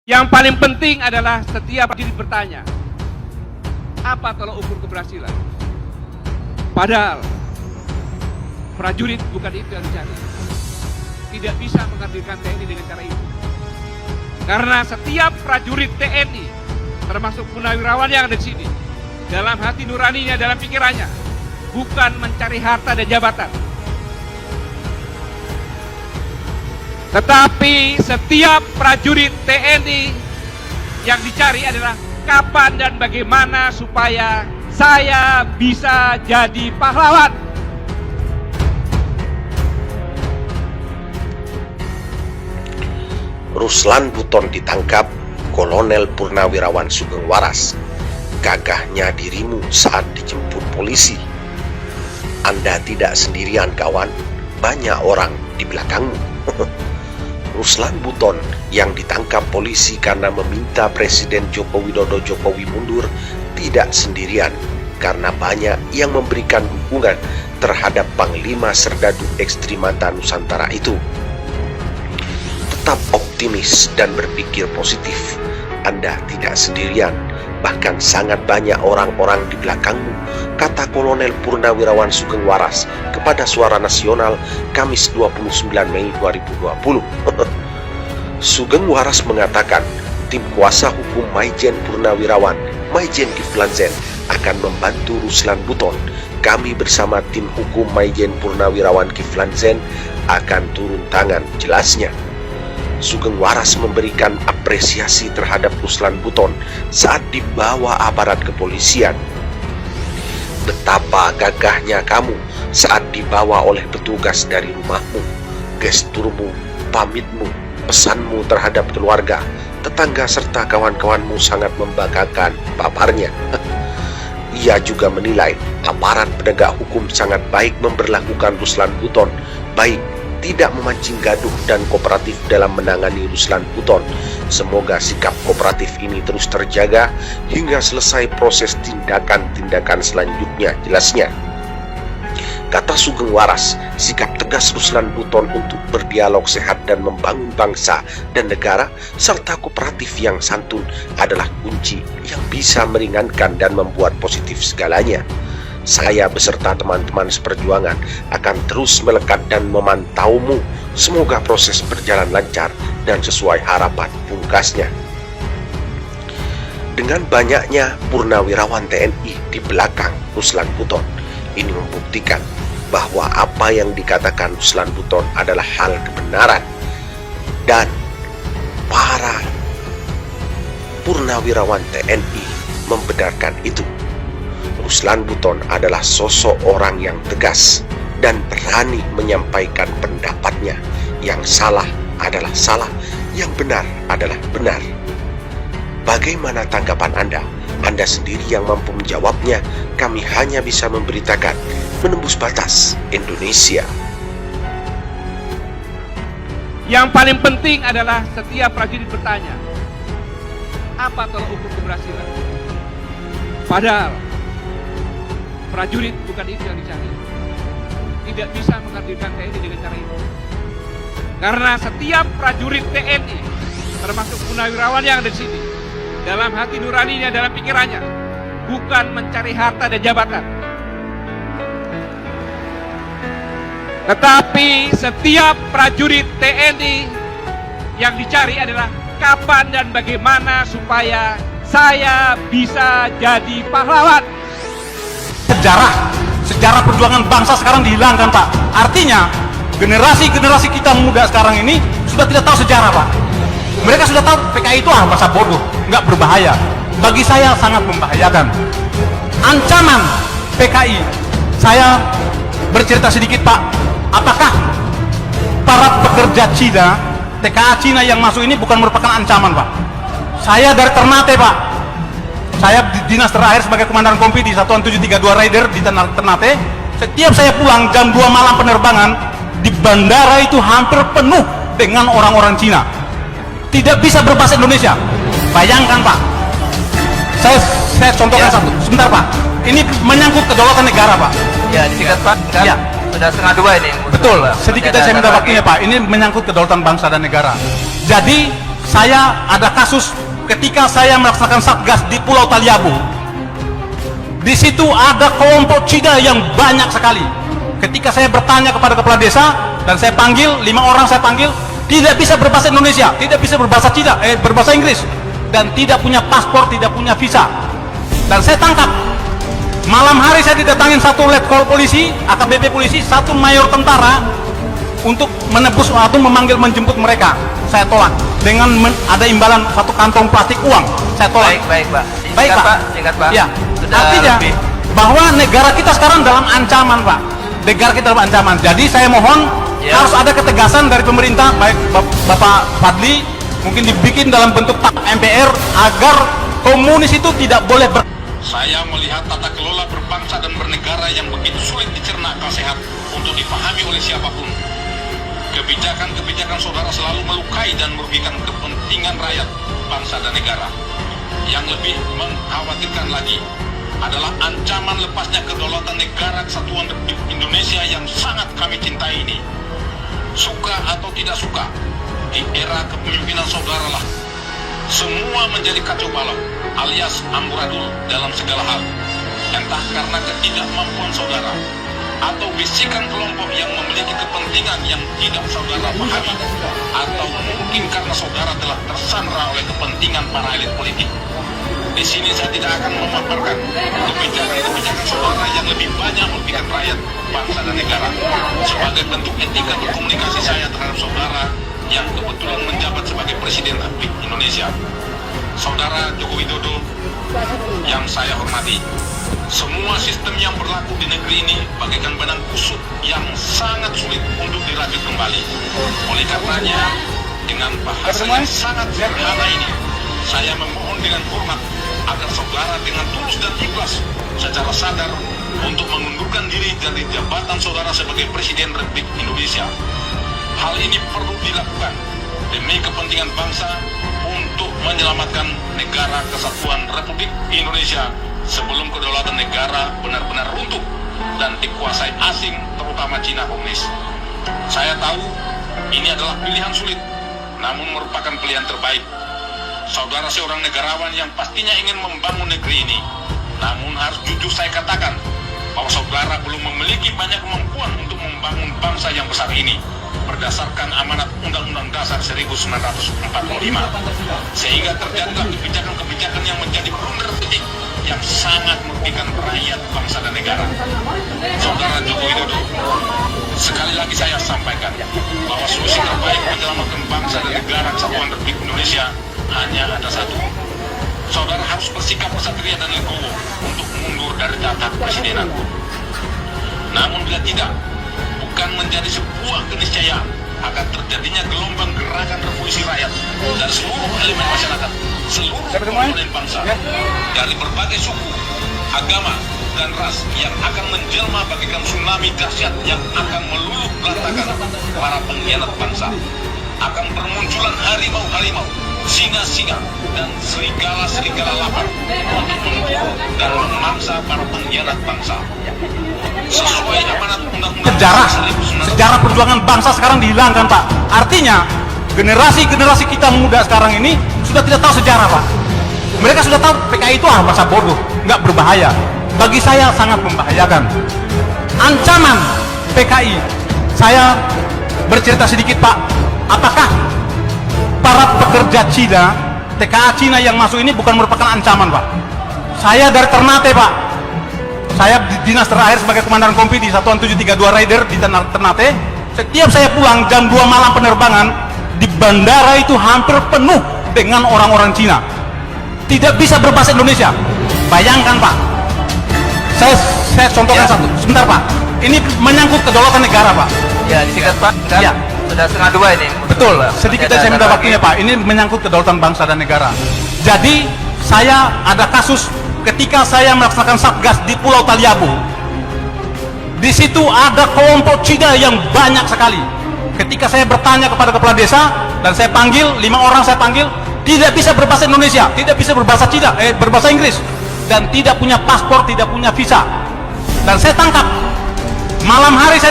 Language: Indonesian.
Yang paling penting adalah setiap diri bertanya, apa tolak ukur keberhasilan? Padahal prajurit bukan itu yang dicari. Tidak bisa menghadirkan TNI dengan cara itu. Karena setiap prajurit TNI, termasuk purnawirawan yang ada di sini, dalam hati nuraninya, dalam pikirannya, bukan mencari harta dan jabatan. Tetapi setiap prajurit TNI yang dicari adalah kapan dan bagaimana supaya saya bisa jadi pahlawan. Ruslan Buton ditangkap, Kolonel Purnawirawan Sugeng Waras. Gagahnya dirimu saat dijemput polisi. Anda tidak sendirian kawan, banyak orang di belakangmu. Ruslan Buton yang ditangkap polisi karena meminta Presiden Joko Widodo Jokowi mundur tidak sendirian, karena banyak yang memberikan dukungan terhadap Panglima Serdadu Ekstrimata Nusantara itu. Tetap optimis dan berpikir positif. Anda tidak sendirian, bahkan sangat banyak orang-orang di belakangmu, kata Kolonel Purnawirawan Sugeng Waras kepada Suara Nasional Kamis 29 Mei 2020. Sugeng Waras mengatakan tim kuasa hukum Maijen Purnawirawan, Maijen Kiflan Zen, akan membantu Ruslan Buton. Kami bersama tim hukum Maijen Purnawirawan Kiflan Zen akan turun tangan, jelasnya. Sugeng Waras memberikan apresiasi terhadap Ruslan Buton saat dibawa aparat kepolisian. Betapa gagahnya kamu saat dibawa oleh petugas dari rumahmu. Gesturmu, pamitmu, pesanmu terhadap keluarga, tetangga serta kawan-kawanmu sangat membanggakan, paparnya. Ia juga menilai aparat penegak hukum sangat baik memperlakukan Ruslan Buton, baik tidak memancing gaduh dan kooperatif dalam menangani Ruslan Buton. Semoga sikap kooperatif ini terus terjaga hingga selesai proses tindakan-tindakan selanjutnya, jelasnya. Kata Sugeng Waras, sikap tegas Ruslan Buton untuk berdialog sehat dan membangun bangsa dan negara serta kooperatif yang santun adalah kunci yang bisa meringankan dan membuat positif segalanya. Saya beserta teman-teman seperjuangan akan terus melekat dan memantaumu. Semoga proses berjalan lancar dan sesuai harapan, pungkasnya. Dengan banyaknya purnawirawan TNI di belakang Ruslan Buton, ini membuktikan bahwa apa yang dikatakan Ruslan Buton adalah hal kebenaran. Dan para purnawirawan TNI membenarkan itu. Ruslan Buton adalah sosok orang yang tegas dan berani menyampaikan pendapatnya. Yang salah adalah salah, yang benar adalah benar. Bagaimana tanggapan Anda? Anda sendiri yang mampu menjawabnya. Kami hanya bisa memberitakan menembus batas Indonesia. Yang paling penting adalah setiap prajurit bertanya, apa tolak ukur keberhasilan? Padahal prajurit bukan itu yang dicari. Tidak bisa menghadirkan TNI dengan cara itu. Karena setiap prajurit TNI, termasuk purnawirawan yang ada di sini, dalam hati nuraninya, dalam pikirannya, bukan mencari harta dan jabatan. Tetapi setiap prajurit TNI yang dicari adalah kapan dan bagaimana supaya saya bisa jadi pahlawan. Sejarah perjuangan bangsa sekarang dihilangkan, Pak. Artinya generasi kita muda sekarang ini sudah tidak tahu sejarah, Pak. Mereka sudah tahu PKI itu masa bodoh, nggak berbahaya. Bagi saya sangat membahayakan. Ancaman PKI, saya bercerita sedikit, Pak. Apakah para pekerja Cina, TKA Cina yang masuk ini bukan merupakan ancaman, Pak? Saya dari Ternate, Pak. Saya dinas terakhir sebagai komandan kompi di Satuan 732 Raider di Ternate. Setiap saya pulang jam 2 malam penerbangan, di bandara itu hampir penuh dengan orang-orang Cina. Tidak bisa berbahasa Indonesia. Bayangkan, Pak. Saya contohkan satu. Sebentar, Pak. Ini menyangkut kedaulatan negara, Pak. Ya, disingkat, Pak. Ya. Sudah setengah 2 ini. Betul. Sedikit saya minta waktunya, Pak. Ini menyangkut kedaulatan bangsa dan negara. Jadi saya ada kasus ketika saya melaksanakan satgas di Pulau Taliabu. Di situ ada kelompok Cina yang banyak sekali. Ketika saya bertanya kepada kepala desa dan saya panggil 5 orang, saya panggil, tidak bisa berbahasa Indonesia, tidak bisa berbahasa Cina, berbahasa Inggris, dan tidak punya paspor, tidak punya visa. Dan saya tangkap. Malam hari saya didatangin satu letkol polisi, AKBP polisi, satu mayor tentara untuk menebus atau memanggil menjemput mereka. Saya tolak dengan ada imbalan satu kantong plastik uang. Saya tolak. Baik, Pak. Baik, Pak. Singkat, Pak. Ya. Sudah Artinya lebih. bahwa negara kita sekarang dalam ancaman, Pak. Negara kita dalam ancaman. Jadi saya mohon Ya. harus ada ketegasan dari pemerintah, baik Bapak Fadli, mungkin dibikin dalam bentuk tap MPR agar komunis itu tidak boleh Saya melihat tata kelola berbangsa dan bernegara yang begitu sulit dicerna akal sehat untuk dipahami oleh siapapun. Kebijakan-kebijakan saudara selalu melukai dan merugikan kepentingan rakyat, bangsa dan negara. Yang lebih mengkhawatirkan lagi adalah ancaman lepasnya kedaulatan negara kesatuan Republik Indonesia yang sangat kami cintai ini. Suka atau tidak suka, di era kepemimpinan saudara lah semua menjadi kacau balau alias amburadul dalam segala hal, entah karena ketidakmampuan saudara atau bisikan kelompok yang memiliki kepentingan yang tidak saudara pahami, atau mungkin karena saudara telah tersandra oleh kepentingan para elit politik. Di sini saya tidak akan memaparkan kebijakan-kebijakan saudara yang lebih banyak merugikan rakyat, bangsa dan negara sebagai bentuk etika berkomunikasi saya terhadap saudara yang kebetulan menjabat sebagai Presiden Republik Indonesia. Saudara Joko Widodo yang saya hormati, semua sistem yang berlaku di negeri ini bagaikan benang kusut yang sangat sulit untuk dirajut kembali. Oleh karenanya, dengan bahasa yang sangat sederhana ini, saya memohon dengan hormat agar saudara dengan tulus dan ikhlas secara sadar untuk mengundurkan diri dari jabatan saudara sebagai Presiden Republik Indonesia. Hal ini perlu dilakukan demi kepentingan bangsa untuk menyelamatkan negara kesatuan Republik Indonesia sebelum kedaulatan negara benar-benar runtuh dan dikuasai asing, terutama Cina komunis. Saya tahu ini adalah pilihan sulit, namun merupakan pilihan terbaik. Saudara seorang negarawan yang pastinya ingin membangun negeri ini, namun harus jujur saya katakan bahwa saudara belum memiliki banyak kemampuan untuk membangun bangsa yang besar ini berdasarkan amanat Undang-Undang Dasar 1945, sehingga terjadilah kebijakan-kebijakan yang menjadi blunder politik yang sangat merugikan rakyat, bangsa dan negara. Saudara Joko Widodo, sekali lagi saya sampaikan bahwa solusi terbaik menyelamatkan bangsa dan negara kesatuan Republik Indonesia hanya ada satu. Saudara harus bersikap kesatria dan legowo untuk mundur dari tahta kepresidenan. Namun bila tidak, bukan menjadi sebuah keniscayaan akan terjadinya gelombang gerakan revolusi rakyat dari seluruh elemen masyarakat, seluruh komponen bangsa, dari berbagai suku, agama, dan ras yang akan menjelma bagaikan tsunami dahsyat yang akan meluluh berantakan para pengkhianat bangsa. Akan bermunculan harimau-harimau, singa-singa, dan serigala-serigala lapar untuk memburu dan memangsa para pengkhianat bangsa. Sesuai amanat Undang-Undang sejarah perjuangan bangsa sekarang dihilangkan, Pak. Artinya generasi kita muda sekarang ini sudah tidak tahu sejarah, Pak. Mereka sudah tahu PKI itu masa bodoh, nggak berbahaya. Bagi saya sangat membahayakan. Ancaman PKI, saya bercerita sedikit, Pak. Apakah para pekerja Cina, TKA Cina yang masuk ini bukan merupakan ancaman, Pak? Saya dari Ternate, Pak. Saya di dinas terakhir sebagai komandan kompi di Satuan 732 Raider di Ternate. Setiap saya pulang jam 2 malam penerbangan, di bandara itu hampir penuh dengan orang-orang Cina. Tidak bisa berbahasa Indonesia. Bayangkan, Pak. Saya contohkan satu. Sebentar, Pak. Ini menyangkut kedaulatan negara, Pak. Ya, disingkat, Pak. Kan? Ya. Sudah 1:30 ini. Betul, sedikit saya minta waktunya, Pak. Ini menyangkut kedaulatan bangsa dan negara. Jadi, saya ada kasus ketika saya melaksanakan satgas di Pulau Taliabu. Di situ ada kelompok Cina yang banyak sekali. Ketika saya bertanya kepada kepala desa dan saya panggil 5 orang, saya panggil, tidak bisa berbahasa Indonesia, tidak bisa berbahasa Cina, berbahasa Inggris, dan tidak punya paspor, tidak punya visa. Dan saya tangkap. Malam hari saya